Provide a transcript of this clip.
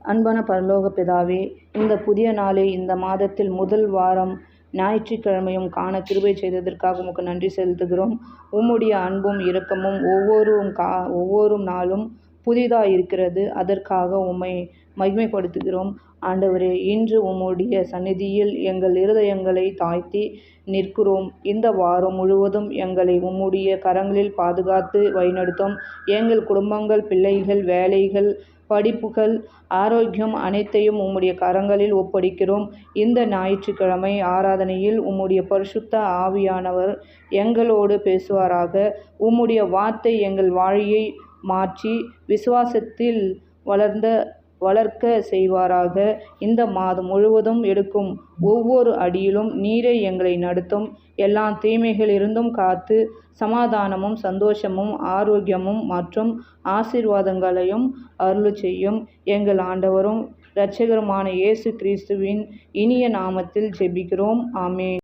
அன்பான பரலோக பிதாவே, இந்த புதிய நாளை இந்த மாதத்தில் முதல் வாரம் ஞாயிற்றுக்கிழமையும் காண கிருபை செய்ததற்காக உமக்கு நன்றி செலுத்துகிறோம். உம்முடைய அன்பும் இரக்கமும் ஒவ்வொரு நாளும் புதிதாக இருக்கிறது. அதற்காக உம்மை மகிமைப்படுத்துகிறோம். ஆண்டவரே, இன்று உம்முடைய சந்நிதியில் எங்கள் இருதயங்களை தாழ்த்தி நிற்கிறோம். இந்த வாரம் முழுவதும் எங்களை உம்முடைய கரங்களில் பாதுகாத்து வழிநடத்தும். எங்கள் குடும்பங்கள், பிள்ளைகள், வேலைகள், படிப்புகள், ஆரோக்கியம் அனைத்தையும் உம்முடைய கரங்களில் ஒப்படைக்கிறோம். இந்த ஞாயிற்றுக்கிழமை ஆராதனையில் உம்முடைய பரிசுத்த ஆவியானவர் எங்களோடு பேசுவாராக. உம்முடைய வார்த்தை எங்கள் வாழ்வை மாற்றி விசுவாசத்தில் வளர்க்க செய்வாராக. இந்த மாதம் முழுவதும் எடுக்கும் ஒவ்வொரு அடியிலும் நீரே எங்களை நடத்தும். எல்லா தீமைகளிலிருந்தும் காத்து சமாதானமும் சந்தோஷமும் ஆரோக்கியமும் மற்றும் ஆசீர்வாதங்களையும் அருளச் செய்யும். எங்கள் ஆண்டவரும் இரட்சகருமான இயேசு கிறிஸ்துவின் இனிய நாமத்தில் ஜெபிக்கிறோம். ஆமென்.